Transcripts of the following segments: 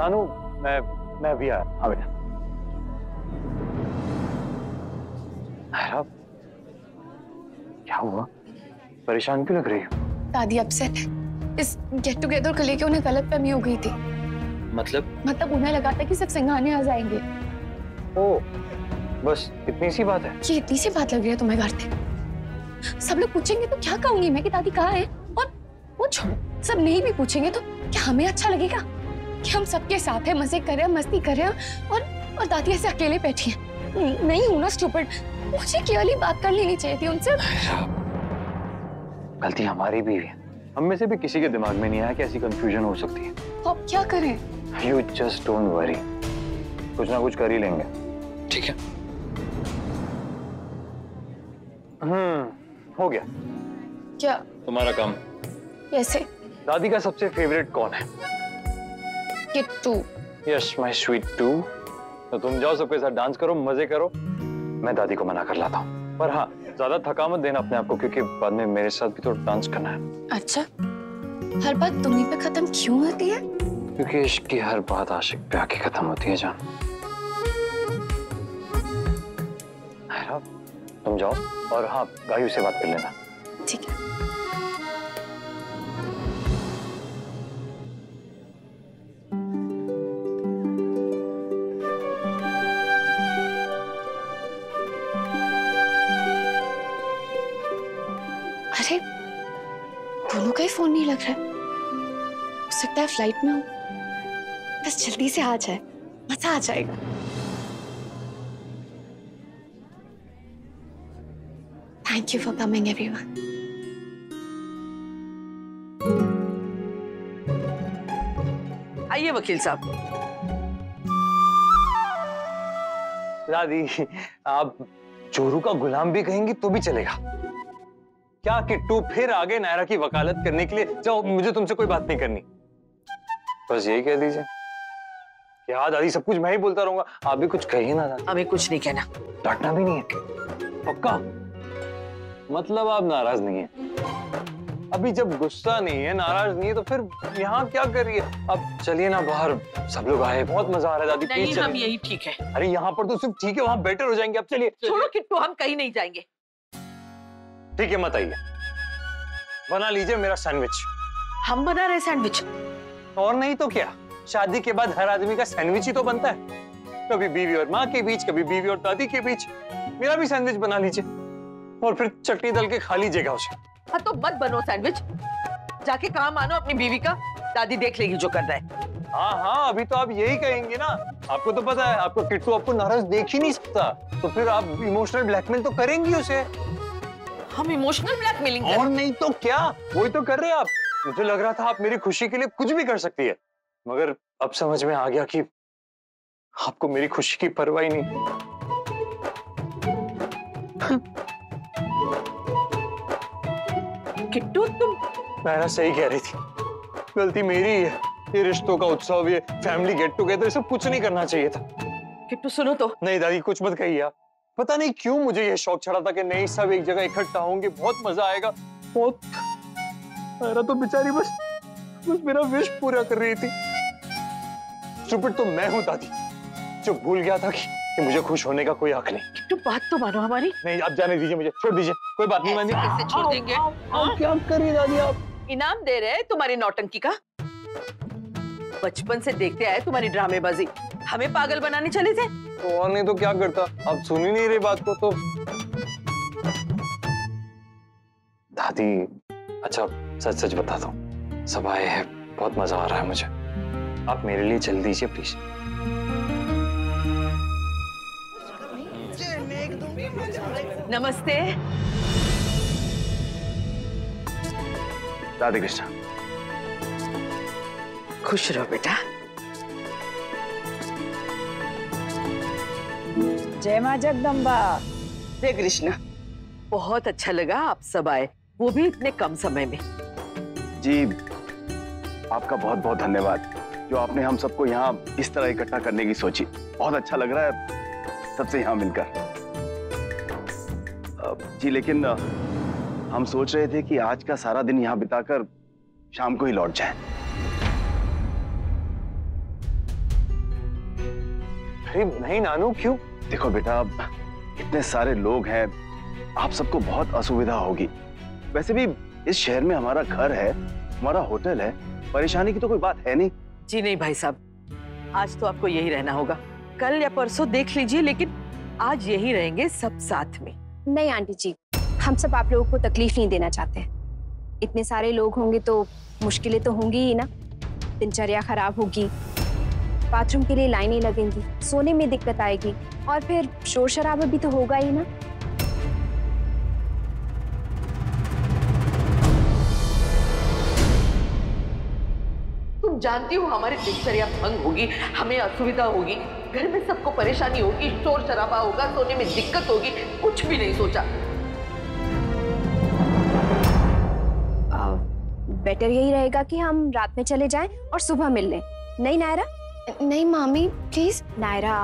नानू मैं भी आया। हाँ बेटा। क्या हुआ, परेशान क्यों लग रही हो? दादी अपसेट है। इस गेट टुगेदर को लेके उन्हें गलतफहमी हो गई थी। मतलब उन्हें लगा था कि सब सिंघाने आ जाएंगे। ओ, बस इतनी सी बात है? ये इतनी सी बात लग रही है तुम्हें कार्तिक? सब लोग पूछेंगे तो क्या कहूंगी मैं कि दादी कहाँ है? और वो छोड़ो, सब नहीं भी पूछेंगे तो क्या हमें अच्छा लगेगा कि हम सबके साथ है, मजे कर रहे हैं, मस्ती कर रहे हैं और दादी ऐसे अकेले बैठी है? नहीं हूं ना स्टूपिड, मुझे क्लियरली बात कर लेनी चाहिए थी उनसे। गलती हमारी भी है, हम में से भी किसी के दिमाग में नहीं आया कि ऐसी कंफ्यूजन हो सकती है। तो अब क्या करें? You just don't worry, कुछ ना कुछ कर ही लेंगे। ठीक है। हो गया। क्या? तुम्हारा काम। कैसे? दादी का सबसे फेवरेट कौन है? Kittu. Yes my sweet too. तो तुम जाओ, सबके साथ डांस करो, मजे करो, मैं दादी को मना कर लाता हूँ। पर हाँ, ज्यादा थका मत देना अपने आप को, क्योंकि बाद में मेरे साथ भी तो डांस करना है। अच्छा, हर बात तुम्हीं पे खत्म क्यों होती है? क्योंकि इश्क की हर बात आशिक पे आके खत्म होती है जान। तुम जाओ और हाँ, गायू से बात कर लेना। ठीक है। अरे, दोनों का ही फोन नहीं लग रहा है। हो सकता है फ्लाइट में हो। बस जल्दी से आ जाए, मजा आ जाएगा। Thank you for coming, everyone. आइए वकील साहब। दादी, आप चोरू का गुलाम भी कहेंगी तो भी चलेगा। क्या किट्टू फिर आगे नायरा की वकालत करने के लिए? जाओ, मुझे तुमसे कोई बात नहीं करनी। बस यही कह दीजिए। क्या दादी, सब कुछ मैं ही बोलता रहूंगा, आप भी कुछ कहिए ना। दादी, हमें कुछ नहीं कहना। डांटना भी नहीं है? पक्का? मतलब आप नाराज नहीं है? अभी जब गुस्सा नहीं है, नाराज नहीं है, तो फिर यहाँ क्या कर रही है? अब चलिए ना बाहर, सब लोग आए, बहुत मजा आ रहा है दादी। नहीं, हम यही ठीक है। अरे यहाँ पर तो सिर्फ ठीक है, वहाँ बेटर हो जाएंगे। अब चलिए। छोड़ो किट्टू, हम कहीं नहीं जाएंगे। ठीक है, मत आइए। बना लीजिए मेरा सैंडविच। हम बना रहे सैंडविच? और नहीं तो क्या, शादी के बाद हर आदमी का सैंडविच ही तो बनता है। कभी बीवी और माँ के बीच, कभी बीवी और दादी के बीच। मेरा भी सैंडविच बना लीजिए और फिर चटनी डाल के खा लीजिएगा उसे। हाँ तो मत बनो सैंडविच, जाके काम आनो अपनी बीवी का। दादी देख लेगी जो कर रहा है। हाँ, अभी तो आप यही कहेंगे ना। आपको तो पता है, आपको किट्टू आपको नाराज देख ही नहीं सकता, तो फिर आप इमोशनल ब्लैकमेल तो करेंगी उसे। हम इमोशनल ब्लैकमेलिंग? और नहीं तो क्या, वही तो कर रहे हैं आप। मुझे लग रहा था आप मेरी खुशी के लिए कुछ भी कर सकती है, मगर अब समझ में आ गया कि आपको मेरी खुशी की परवाह ही नहीं। किट्टू, तुम नायरा सही कह रही थी, गलती मेरी है। ये रिश्तों का उत्सव, ये फैमिली गेट टुगेदर, सब कुछ नहीं करना चाहिए था। किट्टू सुनो तो। नहीं दादी, कुछ मत कहिए आप। पता नहीं क्यों मुझे ये शौक चढ़ा था कि नहीं, सब एक जगह इकट्ठा होंगे, बहुत मजा आएगा। बहुत नायरा तो बेचारी बस मेरा विश पूरा कर रही थी। स्टूपिड तो मैं हूँ दादी, जो भूल गया था कि मुझे खुश होने का कोई हक नहीं। किट्टू, बात तो मानो हमारी। नहीं, आप जाने दीजिए, मुझे छोड़ दीजिए, कोई बात नहीं। मैंने कैसे छोड़ देंगे? क्या कर रही है दादी आप? इनाम दे रहे हैं तुम्हारी नौटंकी का। बचपन से देखते आए तुम्हारी ड्रामेबाजी, हमें पागल बनाने चले थे। तो और नहीं तो क्या करता, आप सुन ही नहीं रही बात को तो। दादी, अच्छा सच सच बता दो, सब आए हैं, बहुत मजा आ रहा है मुझे। आप मेरे लिए चल दीजिए प्लीज। नमस्ते। राधे कृष्णा। खुश रहो बेटा। जय मां जगदम्बा। जय कृष्णा। बहुत अच्छा लगा आप सब आए, वो भी इतने कम समय में। जी, आपका बहुत बहुत धन्यवाद, जो आपने हम सबको यहाँ इस तरह इकट्ठा करने की सोची। बहुत अच्छा लग रहा है सबसे यहाँ मिलकर। जी, लेकिन हम सोच रहे थे कि आज का सारा दिन यहाँ बिताकर शाम को ही लौट जाएं। अरे नहीं नानू, क्यों? देखो बेटा, इतने सारे लोग हैं, आप सबको बहुत असुविधा होगी। वैसे भी इस शहर में हमारा घर है, हमारा होटल है, परेशानी की तो कोई बात है नहीं। जी नहीं भाई साहब, आज तो आपको यही रहना होगा। कल या परसों देख लीजिए, लेकिन आज यही रहेंगे सब साथ में। नहीं आंटी जी, हम सब आप लोगों को तकलीफ नहीं देना चाहते। इतने सारे लोग होंगे तो मुश्किलें तो होंगी ही ना। दिनचर्या खराब होगी, बाथरूम के लिए लाइनें लगेंगी, सोने में दिक्कत आएगी, और फिर शोर शराबा भी तो होगा ही ना। तुम जानती हो हमारी दिनचर्या भंग होगी, हमें असुविधा होगी, घर में सबको परेशानी होगी, शोर शराबा होगा, सोने में दिक्कत होगी। कुछ भी नहीं सोचा। बेटर यही रहेगा कि हम रात में चले जाएं और सुबह मिल लें। नहीं नायरा? नहीं मामी प्लीज। नायरा,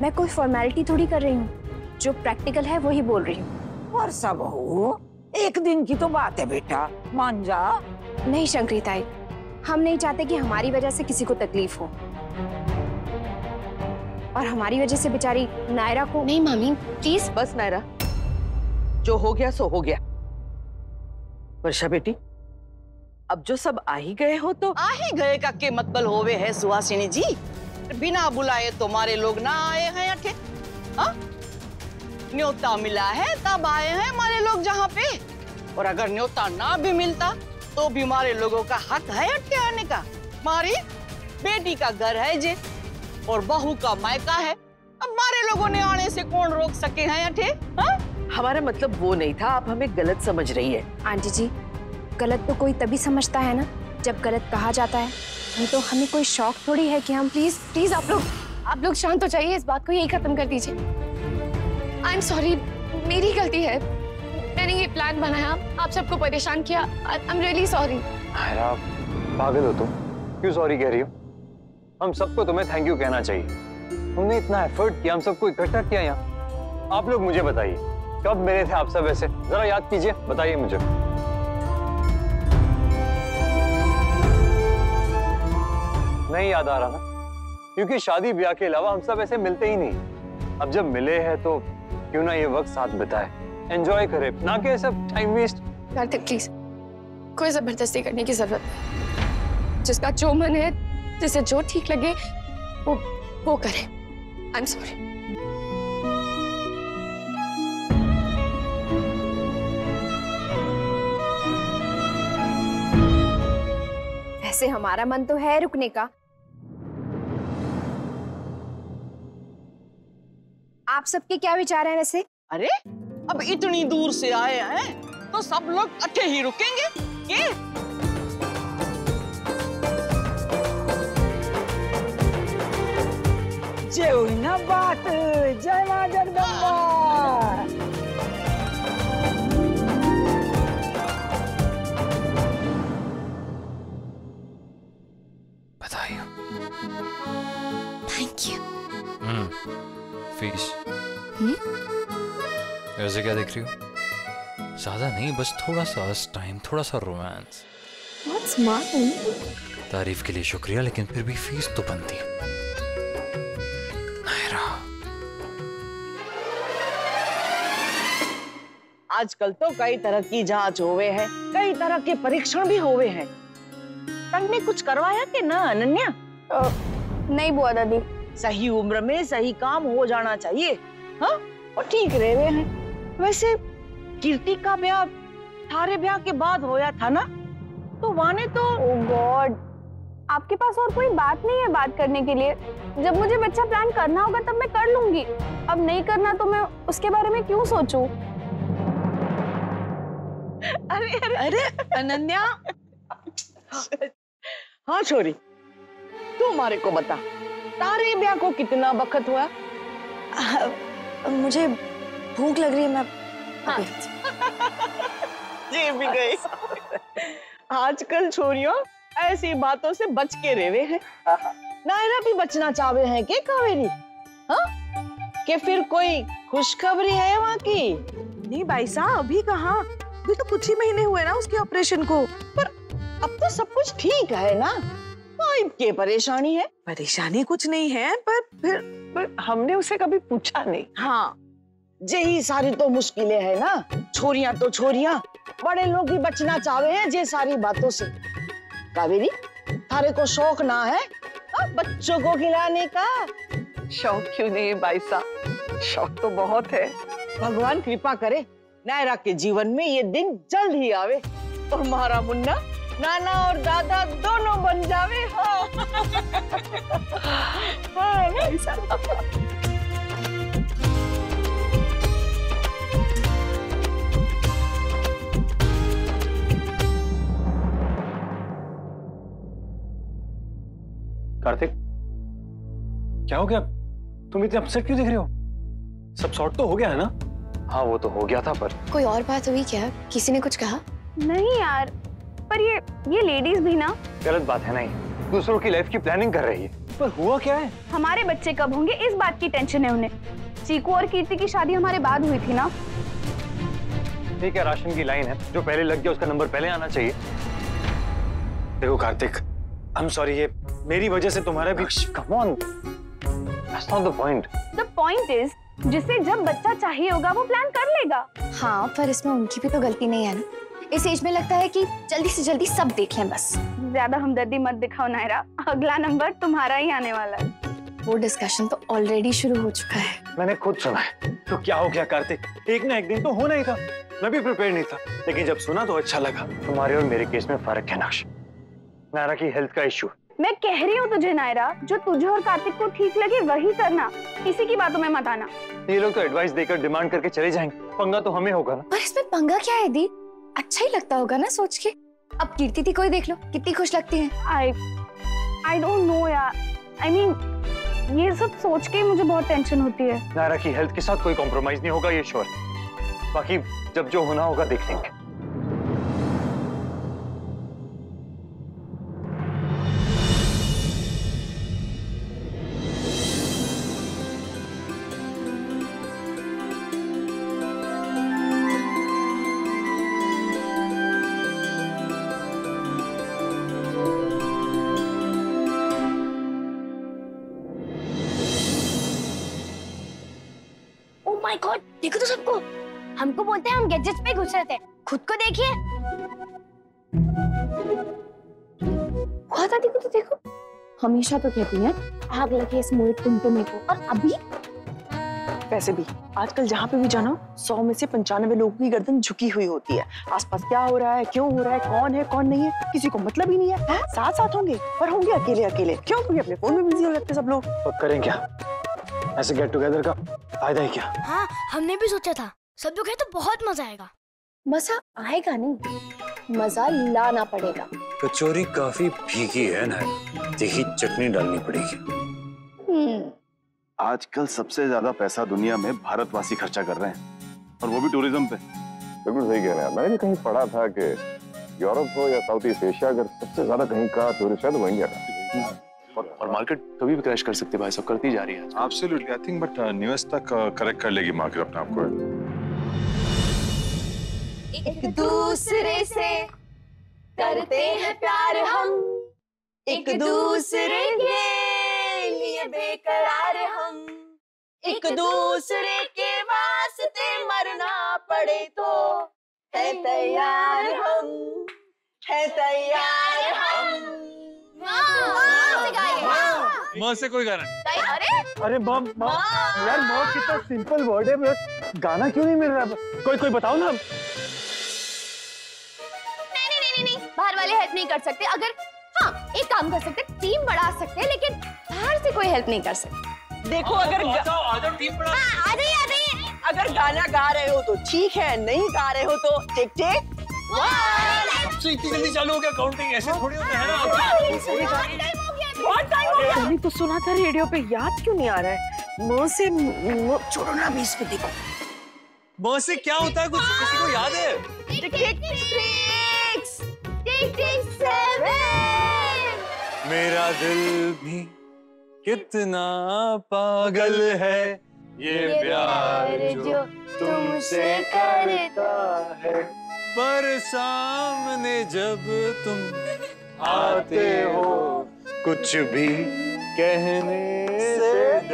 मैं कोई फॉर्मेलिटी थोड़ी कर रही हूँ, जो प्रैक्टिकल है वही बोल रही हूँ। वर्षा बहू, एक दिन की तो बात है बेटा, मान जा। नहीं शंकरी ताई, हम नहीं चाहते कि हमारी वजह से किसी को तकलीफ हो, और हमारी वजह से बेचारी नायरा को। नहीं मामी प्लीज। बस नायरा, जो हो गया सो हो गया। वर्षा बेटी, अब जो सब आ ही गए हो तो आ ही गए का के मतलब होवे है सुहासिनी जी। बिना बुलाए तुम्हारे लोग ना आए हैं अठे। हाँ, न्योता मिला है तब आए हैं हमारे लोग जहाँ पे, और अगर न्योता ना भी मिलता तो भी हमारे लोगों का हक है अटके आने का। हमारी बेटी का घर है जे, और बहू का मायका है। अब हमारे लोगों ने आने से कौन रोक सके हैं अठे? हाँ? हमारा मतलब वो नहीं था, आप हमें गलत समझ रही है। आंटी जी, गलत तो कोई तभी समझता है ना जब गलत कहा जाता है। नहीं तो हमें कोई शौक थोड़ी है कि हम। प्लीज प्लीज आप लोग शांत हो जाइए, इस बात को यही खत्म कर दीजिए। आई एम सॉरी, मेरी गलती है, मैंने ये प्लान बनाया, आप सबको परेशान किया। I am really sorry. Naira, पागल हो तुम? क्यों सॉरी कह रही हो? हम सबको तुम्हें थैंक यू कहना चाहिए। हमने इतना एफर्ट किया, हम सबको इकट्ठा किया यहाँ। आप लोग मुझे बताइए, कब मिले थे आप सब ऐसे? जरा याद कीजिए, बताइए मुझे। नहीं याद आ रहा ना, क्योंकि शादी ब्याह के अलावा हम सब ऐसे मिलते ही नहीं। अब जब मिले हैं तो क्यों ना ये वक्त साथ बिताए, एंजॉय करें, ना कि सब टाइम वेस्ट। कार्तिक प्लीज, कोई जबरदस्ती करने की जरूरत नहीं। जिसका जो मन है, जिसे जो ठीक लगे वो करे। I am sorry. वैसे हमारा मन तो है रुकने का। आप सबके क्या विचार हैं वैसे? अरे अब इतनी दूर से आए हैं तो सब लोग अठे ही रुकेंगे के? जय हुई ना बात, जय मां जगदम्बा। बताइए। Thank you. फीस ऐसे क्या देख रही हो? ज्यादा नहीं, बस थोड़ा सा टाइम, थोड़ा सा रोमांस। बहुत स्मार्ट हूँ। तारीफ के लिए शुक्रिया, लेकिन फिर भी फीस तो बनती है। नायरा, आजकल तो कई तरह की जांच होवे है, कई तरह के परीक्षण भी होवे हैं। तुमने कुछ करवाया कि ना अनन्या? नहीं बुआ दादी। सही उम्र में सही काम हो जाना चाहिए। हाँ, और ठीक रहे हुए हैं। वैसे कीर्ति का ब्याह थारे ब्याह के बाद होया था ना, तो वाने तो। ओह गॉड, आपके पास और कोई बात नहीं है बात करने के लिए? जब मुझे बच्चा प्लान करना होगा तब मैं कर लूंगी, अब नहीं करना तो मैं उसके बारे में क्यों सोचूं? अरे अरे अरे अनन्या। हाँ छोरी, तू हमारे को बता, तारे ब्याह को कितना वक्त हुआ? मुझे भूख लग रही है, मैं। हाँ। ये भी गई। आजकल छोरियों ऐसी बातों से बच के रेवे हैं। नायरा भी बचना चाहवे हैं के कावेरी? हाँ, कि फिर कोई खुशखबरी है वहाँ की? नहीं भाई साहब, अभी कहाँ, अभी तो कुछ ही महीने हुए ना उसके ऑपरेशन को। पर अब तो सब कुछ ठीक है ना? पाइप के परेशानी है? परेशानी कुछ नहीं है, पर फिर पर हमने उसे कभी पूछा नहीं। हाँ, यही सारी तो मुश्किलें है ना। छोरियां तो छोरियां, बड़े लोग भी बचना चाहे हैं जे सारी बातों से। कावेरी, थारे को शौक ना है बच्चों को खिलाने का? शौक क्यों नहीं है भाई साहब, शौक तो बहुत है। भगवान कृपा करे नायरा के जीवन में ये दिन जल्द ही आवे और हमारा मुन्ना नाना और दादा दोनों बन जावे। हाँ। हाँ, भाई साहब। कार्तिक, क्या हो गया? तुम इतने अपसेट क्यों दिख रहे हो? सब सॉर्ट तो हो गया है ना? हाँ वो तो हो गया था, पर कोई और बात हुई क्या? किसी ने कुछ कहा? नहीं यार, पर ये लेडीज भी ना गलत बात है नहीं, दूसरों की लाइफ की प्लानिंग कर रही है। पर हुआ क्या है? हमारे बच्चे कब होंगे इस बात की टेंशन है उन्हें। चीकू और कीर्ति की शादी हमारे बाद हुई थी ना। ठीक है, राशन की लाइन है, जो पहले लग गया उसका नंबर पहले आना चाहिए। देखो कार्तिक, आई एम सॉरी, ये मेरी वजह से तुम्हारा भी। Come on, that's not the point. The point is, जिसे जब बच्चा चाहिए होगा वो प्लान कर लेगा। हाँ, पर इसमें उनकी भी तो गलती नहीं है ना। इस एज में लगता है कि जल्दी से जल्दी सब देख लें बस। ज्यादा हमदर्दी मत दिखाओ नायरा, अगला नंबर तुम्हारा ही आने वाला है। वो डिस्कशन तो ऑलरेडी शुरू हो चुका है। मैंने खुद सुना है। तो क्या हो गया कार्तिक, एक ना एक दिन तो होना ही था। मैं भी प्रिपेयर नहीं था, लेकिन जब सुना तो अच्छा लगा। तुम्हारे और मेरे केस में फर्क है नाश, नायरा की हेल्थ का इश्यू। मैं कह रही हूँ तुझे नायरा, जो तुझे और कार्तिक को ठीक लगे वही करना, किसी की बातों में मत आना। ये लोग तो एडवाइस देकर डिमांड करके चले जाएंगे, पंगा तो हमें होगा ना। पर इसमें पंगा क्या है दी? अच्छा ही लगता होगा ना सोच के। अब कीर्ति थी कोई देख लो, कितनी खुश लगती है। आई डोंट नो यार, आई मीन ये सब सोच के मुझे बहुत टेंशन होती है। नायरा की हेल्थ के साथ कोई कॉम्प्रोमाइज नहीं होगा, ये श्योर। बाकी जब जो होना होगा देख लेंगे। माय गॉड, देखो तो सबको। हमको बोलते हैं हम गैजेट्स पे घुस रहे थे, खुद को देखिए। दादी को तो देखो, हमेशा तो कहती हैं आग लगे इस मोहित टुमटुमे को, और अभी। वैसे भी आजकल जहाँ पे भी जाना 100 में से 95 लोगों की गर्दन झुकी हुई होती है। आसपास क्या हो रहा है, क्यों हो रहा है, कौन है कौन नहीं है, किसी को मतलब ही नहीं है। साथ साथ होंगे पर होंगे अकेले अकेले। क्यों? क्योंकि अपने फोन में बिजी हो जाते सब लोग। तो करें क्या? ऐसे गेट टुगेदर का फायदा है क्या? हाँ, हमने भी सोचा था, सब लोग हैं तो बहुत मजा आएगा। मजा आएगा नहीं, मजा लाना पड़ेगा। कचौरी काफी फीकी है ना, तीखी चटनी डालनी पड़ेगी। आजकल सबसे ज्यादा पैसा दुनिया में भारतवासी खर्चा कर रहे हैं, और वो भी टूरिज्म पे। बिल्कुल सही कह रहे हैं। मैंने भी कहीं पढ़ा था कि यूरोप हो या साउथ ईस्ट एशिया, अगर सबसे ज्यादा कहीं का टूरिस्ट है तो वो इंडिया का। और मार्केट कभी भी क्रैश कर सकती है भाई, सब करती जा रही है। Absolutely, I think but news तक करेक्ट कर लेगी मार्केट अपने आप को। एक दूसरे से करते हैं प्यार हम, एक दूसरे के लिए बेकरार हम, एक दूसरे के वास्ते मरना पड़े तो है तैयार हम, है तैयार हम। माँ से कोई गाना नहीं। अरे मॉम, यार मॉम कितना सिंपल वर्ड है, बस गाना क्यों नहीं मिल रहा? कोई बताओ ना। नहीं, बाहर वाले हेल्प नहीं कर सकते। अगर हाँ, एक काम कर सकते, टीम बढ़ा सकते हैं, लेकिन बाहर से कोई हेल्प नहीं कर सकते। देखो अगर आ जाइए। अगर गाना गा रहे हो तो ठीक है, नहीं गा रहे हो तो टिक टिक इतनी जल्दी चालू हो गया काउंटिंग? ऐसे थोड़ी होता है ना। बहुत टाइम हो गया। मैंने तो सुना था रेडियो पे, याद क्यों नहीं आ रहा है? मुंह से छोड़ो ना, बीच पे देखो। माँ से क्या होता है, कुछ किसी को याद है? टिक टिक 6 टिक टिक 7। मेरा दिल भी कितना पागल है, ये प्यार जो तुमसे करता है, पर सामने जब तुम आते हो कुछ भी कहने से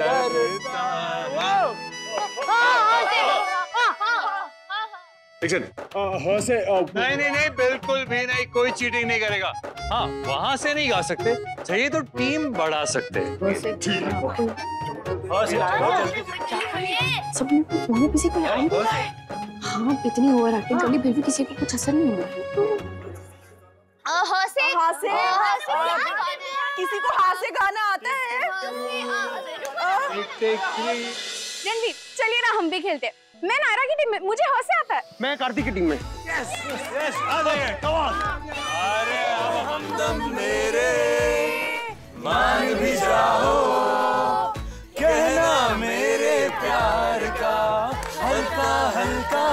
नहीं नहीं नहीं, बिल्कुल भी नहीं, कोई चीटिंग नहीं करेगा। हाँ, वहां से नहीं गा सकते, चाहिए तो टीम बढ़ा सकते हैं। सबने फोन में किसी को याद नहीं। हाँ, इतनी ओवर एक्टिंग कर ली फिर भी किसी को कुछ असर नहीं हुआ। किसी को हाथ से गाना आता है? रणवीर, चलिए ना हम भी खेलते हैं। मैं नायरा की टीम में, मुझे हाथ से आता है। मैं कार्तिक की टीम में। यस, आ जाइए, कम ऑन। अरे अब हमदम मेरे मान भी जाओ, कहना मेरे प्यार का हल्का हल्का,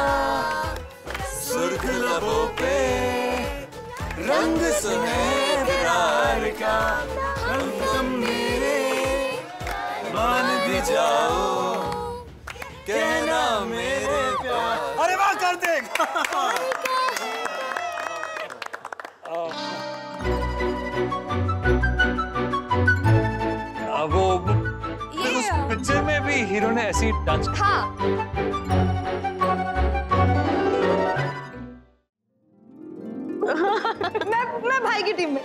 सुर्ख लबों पे रंग सुनहरे का, हमदम मेरे मान भी जाओ, कहना मेरे प्यार। अरे वाह कार्तिक! वो उस पिक्चर में भी हीरो ने ऐसी डांस। हाँ। मैं भाई की टीम में।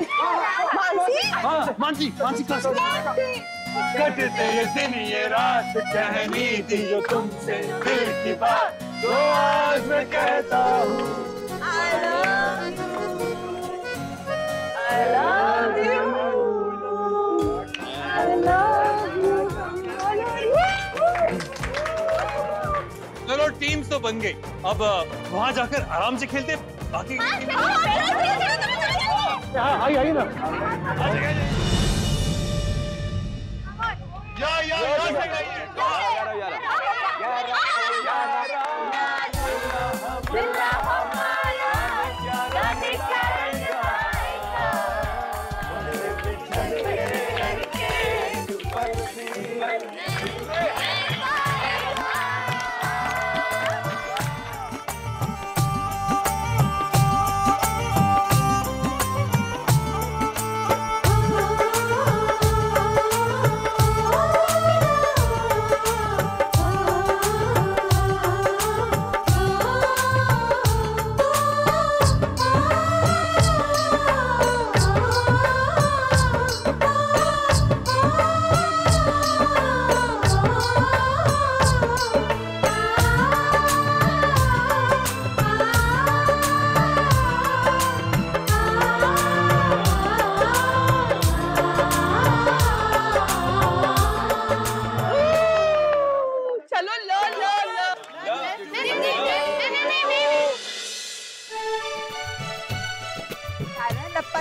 मानसी? हाँ, मानसी कटते ये दिन ये रात कहनी थी जो तुमसे दिल की बात, तो आज मैं कहता हूँ I love you। चलो टीम्स तो बन गई, अब वहाँ जाकर आराम से खेलते बाकी। आइए ना।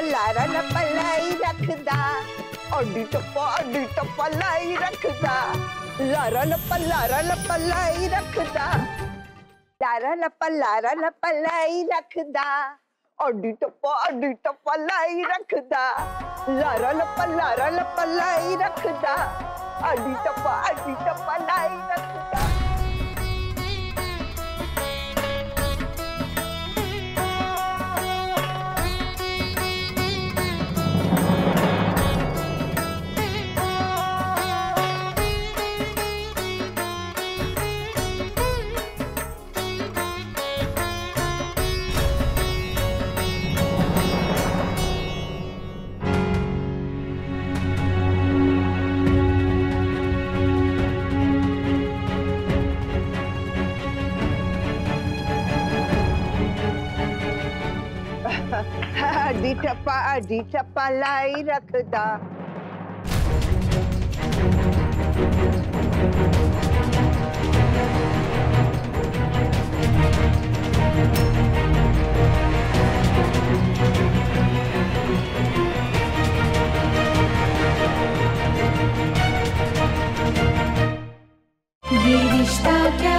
लारा लपलाई रखदा, अड्डी टप्पा लाई रखदा, लारा लपलाई रखदा, लारा लपलाई रखदा, अड्डी टप्पा लाई रखदा, लारा लपलाई रखदा, अड्डी टप्पा लाई रखदा। अड्डी टप्पा लाई रखदा। ये रिश्ता क्या